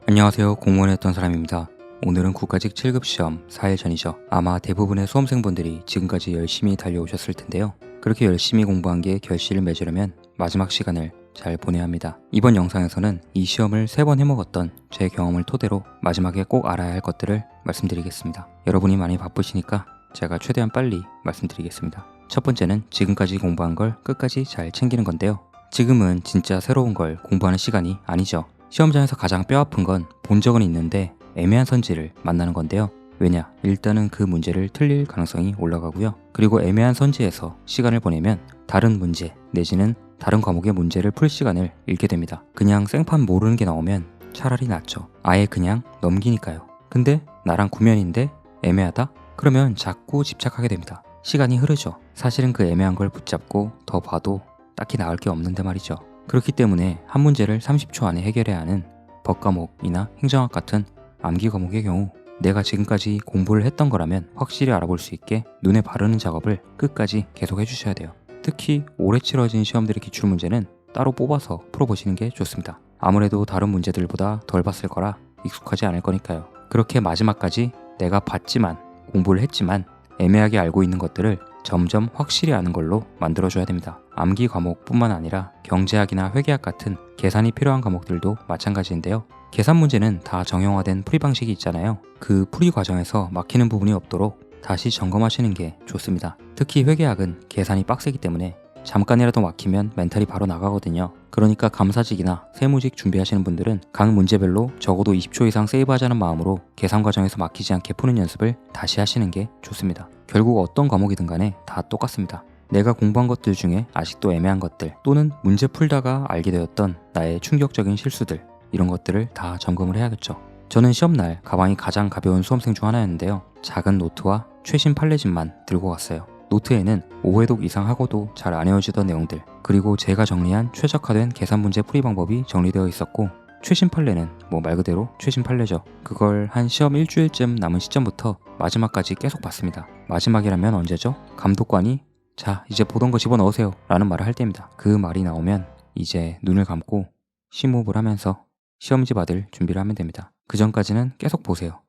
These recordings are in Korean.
안녕하세요. 공무원에 했던 사람입니다. 오늘은 국가직 7급 시험 4일 전이죠. 아마 대부분의 수험생분들이 지금까지 열심히 달려오셨을 텐데요. 그렇게 열심히 공부한 게 결실을 맺으려면 마지막 시간을 잘 보내야 합니다. 이번 영상에서는 이 시험을 3번 해먹었던 제 경험을 토대로 마지막에 꼭 알아야 할 것들을 말씀드리겠습니다. 여러분이 많이 바쁘시니까 제가 최대한 빨리 말씀드리겠습니다. 첫 번째는 지금까지 공부한 걸 끝까지 잘 챙기는 건데요. 지금은 진짜 새로운 걸 공부하는 시간이 아니죠. 시험장에서 가장 뼈아픈 건 본 적은 있는데 애매한 선지를 만나는 건데요. 왜냐? 일단은 그 문제를 틀릴 가능성이 올라가고요. 그리고 애매한 선지에서 시간을 보내면 다른 문제 내지는 다른 과목의 문제를 풀 시간을 잃게 됩니다. 그냥 생판 모르는 게 나오면 차라리 낫죠. 아예 그냥 넘기니까요. 근데 나랑 구면인데 애매하다? 그러면 자꾸 집착하게 됩니다. 시간이 흐르죠. 사실은 그 애매한 걸 붙잡고 더 봐도 딱히 나을 게 없는데 말이죠. 그렇기 때문에 한 문제를 30초 안에 해결해야 하는 법과목이나 행정학 같은 암기 과목의 경우 내가 지금까지 공부를 했던 거라면 확실히 알아볼 수 있게 눈에 바르는 작업을 끝까지 계속 해주셔야 돼요. 특히 오래 치러진 시험들의 기출문제는 따로 뽑아서 풀어보시는 게 좋습니다. 아무래도 다른 문제들보다 덜 봤을 거라 익숙하지 않을 거니까요. 그렇게 마지막까지 내가 봤지만 공부를 했지만 애매하게 알고 있는 것들을 점점 확실히 아는 걸로 만들어줘야 됩니다. 암기 과목뿐만 아니라 경제학이나 회계학 같은 계산이 필요한 과목들도 마찬가지인데요. 계산 문제는 다 정형화된 풀이 방식이 있잖아요. 그 풀이 과정에서 막히는 부분이 없도록 다시 점검하시는 게 좋습니다. 특히 회계학은 계산이 빡세기 때문에 잠깐이라도 막히면 멘탈이 바로 나가거든요. 그러니까 감사직이나 세무직 준비하시는 분들은 각 문제별로 적어도 20초 이상 세이브하자는 마음으로 계산 과정에서 막히지 않게 푸는 연습을 다시 하시는 게 좋습니다. 결국 어떤 과목이든 간에 다 똑같습니다. 내가 공부한 것들 중에 아직도 애매한 것들 또는 문제 풀다가 알게 되었던 나의 충격적인 실수들 이런 것들을 다 점검을 해야겠죠. 저는 시험날 가방이 가장 가벼운 수험생 중 하나였는데요. 작은 노트와 최신 판례집만 들고 갔어요. 노트에는 5회독 이상 하고도 잘 안 외워지던 내용들 그리고 제가 정리한 최적화된 계산 문제 풀이 방법이 정리되어 있었고 최신 판례는 말 그대로 최신 판례죠. 그걸 한 시험 일주일쯤 남은 시점부터 마지막까지 계속 봤습니다. 마지막이라면 언제죠? 감독관이 자 이제 보던 거 집어넣으세요 라는 말을 할 때입니다. 그 말이 나오면 이제 눈을 감고 심호흡을 하면서 시험지 받을 준비를 하면 됩니다. 그 전까지는 계속 보세요.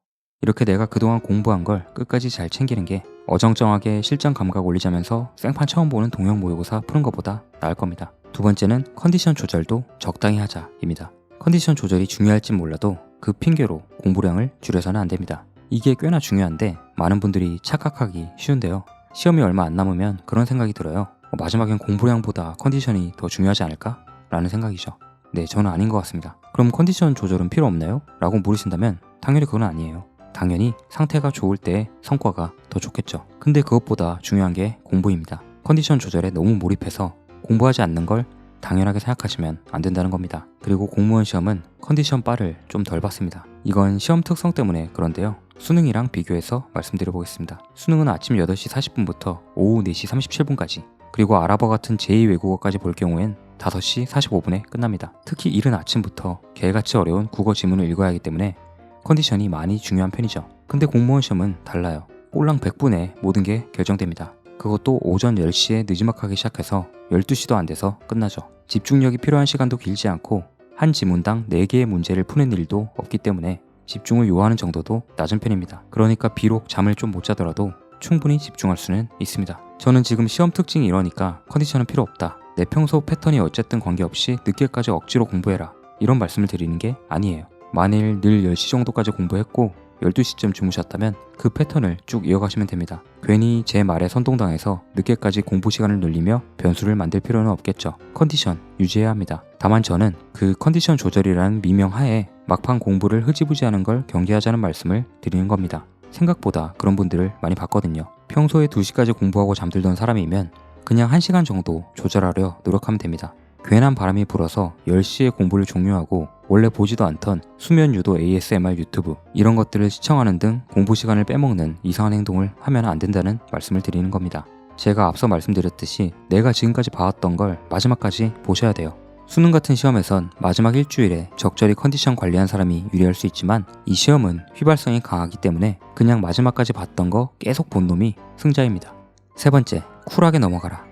이렇게 내가 그동안 공부한 걸 끝까지 잘 챙기는 게 어정쩡하게 실전 감각 올리자면서 생판 처음 보는 동형 모의고사 푸는 것보다 나을 겁니다. 두 번째는 컨디션 조절도 적당히 하자입니다. 컨디션 조절이 중요할진 몰라도 그 핑계로 공부량을 줄여서는 안 됩니다. 이게 꽤나 중요한데 많은 분들이 착각하기 쉬운데요. 시험이 얼마 안 남으면 그런 생각이 들어요. 마지막엔 공부량보다 컨디션이 더 중요하지 않을까? 라는 생각이죠. 네, 저는 아닌 것 같습니다. 그럼 컨디션 조절은 필요 없나요? 라고 물으신다면 당연히 그건 아니에요. 당연히 상태가 좋을 때 성과가 더 좋겠죠. 근데 그것보다 중요한 게 공부입니다. 컨디션 조절에 너무 몰입해서 공부하지 않는 걸 당연하게 생각하시면 안 된다는 겁니다. 그리고 공무원 시험은 컨디션 바를 좀 덜 받습니다. 이건 시험 특성 때문에 그런데요. 수능이랑 비교해서 말씀드려 보겠습니다. 수능은 아침 8시 40분부터 오후 4시 37분까지 그리고 아랍어 같은 제2외국어까지 볼 경우엔 5시 45분에 끝납니다. 특히 이른 아침부터 개같이 어려운 국어 지문을 읽어야 하기 때문에 컨디션이 많이 중요한 편이죠. 근데 공무원 시험은 달라요. 꼴랑 100분에 모든 게 결정됩니다. 그것도 오전 10시에 느지막하게 시작해서 12시도 안 돼서 끝나죠. 집중력이 필요한 시간도 길지 않고 한 지문당 4개의 문제를 푸는 일도 없기 때문에 집중을 요하는 정도도 낮은 편입니다. 그러니까 비록 잠을 좀 못 자더라도 충분히 집중할 수는 있습니다. 저는 지금 시험 특징이 이러니까 컨디션은 필요 없다. 내 평소 패턴이 어쨌든 관계없이 늦게까지 억지로 공부해라. 이런 말씀을 드리는 게 아니에요. 만일 늘 10시 정도까지 공부했고 12시쯤 주무셨다면 그 패턴을 쭉 이어가시면 됩니다. 괜히 제 말에 선동당해서 늦게까지 공부 시간을 늘리며 변수를 만들 필요는 없겠죠. 컨디션 유지해야 합니다. 다만 저는 그 컨디션 조절이라는 미명 하에 막판 공부를 흐지부지하는 걸 경계하자는 말씀을 드리는 겁니다. 생각보다 그런 분들을 많이 봤거든요. 평소에 2시까지 공부하고 잠들던 사람이면 그냥 1시간 정도 조절하려 노력하면 됩니다. 괜한 바람이 불어서 10시에 공부를 종료하고 원래 보지도 않던 수면 유도 ASMR 유튜브 이런 것들을 시청하는 등 공부 시간을 빼먹는 이상한 행동을 하면 안 된다는 말씀을 드리는 겁니다. 제가 앞서 말씀드렸듯이 내가 지금까지 봐왔던 걸 마지막까지 보셔야 돼요. 수능 같은 시험에선 마지막 일주일에 적절히 컨디션 관리한 사람이 유리할 수 있지만 이 시험은 휘발성이 강하기 때문에 그냥 마지막까지 봤던 거 계속 본 놈이 승자입니다. 세 번째, 쿨하게 넘어가라.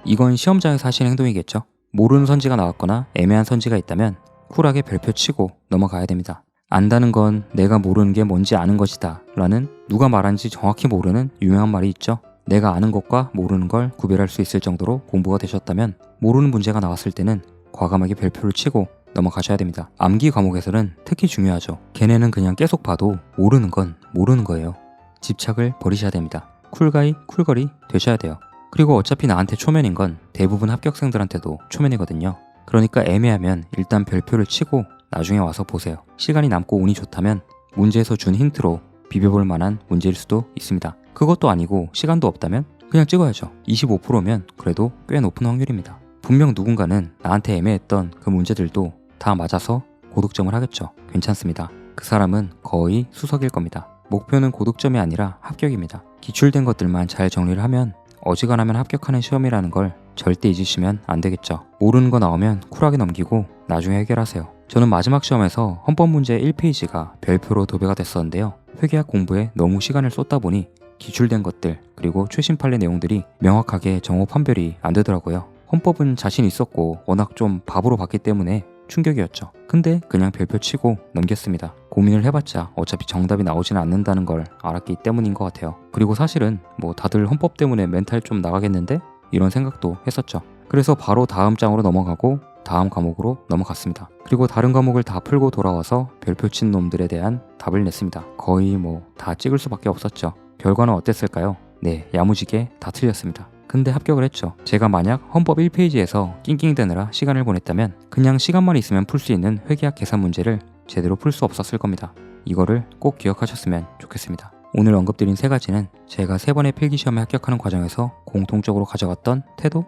이건 시험장에서 하시는 행동이겠죠. 모르는 선지가 나왔거나 애매한 선지가 있다면 쿨하게 별표 치고 넘어가야 됩니다. 안다는 건 내가 모르는 게 뭔지 아는 것이다 라는 누가 말한지 정확히 모르는 유명한 말이 있죠. 내가 아는 것과 모르는 걸 구별할 수 있을 정도로 공부가 되셨다면 모르는 문제가 나왔을 때는 과감하게 별표를 치고 넘어가셔야 됩니다. 암기 과목에서는 특히 중요하죠. 걔네는 그냥 계속 봐도 모르는 건 모르는 거예요. 집착을 버리셔야 됩니다. 쿨가이 쿨거리 되셔야 돼요. 그리고 어차피 나한테 초면인 건 대부분 합격생들한테도 초면이거든요. 그러니까 애매하면 일단 별표를 치고 나중에 와서 보세요. 시간이 남고 운이 좋다면 문제에서 준 힌트로 비벼볼 만한 문제일 수도 있습니다. 그것도 아니고 시간도 없다면 그냥 찍어야죠. 25%면 그래도 꽤 높은 확률입니다. 분명 누군가는 나한테 애매했던 그 문제들도 다 맞아서 고득점을 하겠죠. 괜찮습니다. 그 사람은 거의 수석일 겁니다. 목표는 고득점이 아니라 합격입니다. 기출된 것들만 잘 정리를 하면 어지간하면 합격하는 시험이라는 걸 절대 잊으시면 안 되겠죠. 모르는 거 나오면 쿨하게 넘기고 나중에 해결하세요. 저는 마지막 시험에서 헌법 문제 1페이지가 별표로 도배가 됐었는데요. 회계학 공부에 너무 시간을 쏟다 보니 기출된 것들 그리고 최신 판례 내용들이 명확하게 정호 판별이 안 되더라고요. 헌법은 자신 있었고 워낙 좀 바보로 봤기 때문에 충격이었죠. 근데 그냥 별표 치고 넘겼습니다. 고민을 해봤자 어차피 정답이 나오지는 않는다는 걸 알았기 때문인 것 같아요. 그리고 사실은 뭐 다들 헌법 때문에 멘탈 좀 나가겠는데? 이런 생각도 했었죠. 그래서 바로 다음 장으로 넘어가고 다음 과목으로 넘어갔습니다. 그리고 다른 과목을 다 풀고 돌아와서 별표 친 놈들에 대한 답을 냈습니다. 거의 뭐 다 찍을 수밖에 없었죠. 결과는 어땠을까요? 네, 야무지게 다 틀렸습니다. 근데 합격을 했죠. 제가 만약 헌법 1페이지에서 낑낑대느라 시간을 보냈다면 그냥 시간만 있으면 풀 수 있는 회계학 계산 문제를 제대로 풀 수 없었을 겁니다. 이거를 꼭 기억하셨으면 좋겠습니다. 오늘 언급드린 세 가지는 제가 3번의 필기시험에 합격하는 과정에서 공통적으로 가져갔던 태도,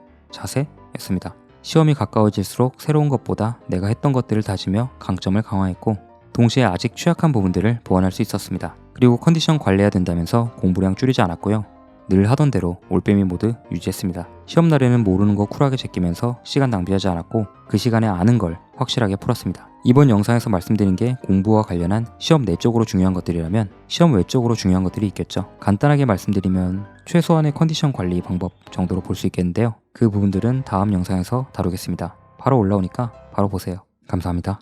자세였습니다. 시험이 가까워질수록 새로운 것보다 내가 했던 것들을 다지며 강점을 강화했고 동시에 아직 취약한 부분들을 보완할 수 있었습니다. 그리고 컨디션 관리해야 된다면서 공부량 줄이지 않았고요. 늘 하던 대로 올빼미 모드 유지했습니다. 시험날에는 모르는 거 쿨하게 제끼면서 시간 낭비하지 않았고 그 시간에 아는 걸 확실하게 풀었습니다. 이번 영상에서 말씀드린 게 공부와 관련한 시험 내적으로 중요한 것들이라면 시험 외적으로 중요한 것들이 있겠죠. 간단하게 말씀드리면 최소한의 컨디션 관리 방법 정도로 볼 수 있겠는데요. 그 부분들은 다음 영상에서 다루겠습니다. 바로 올라오니까 바로 보세요. 감사합니다.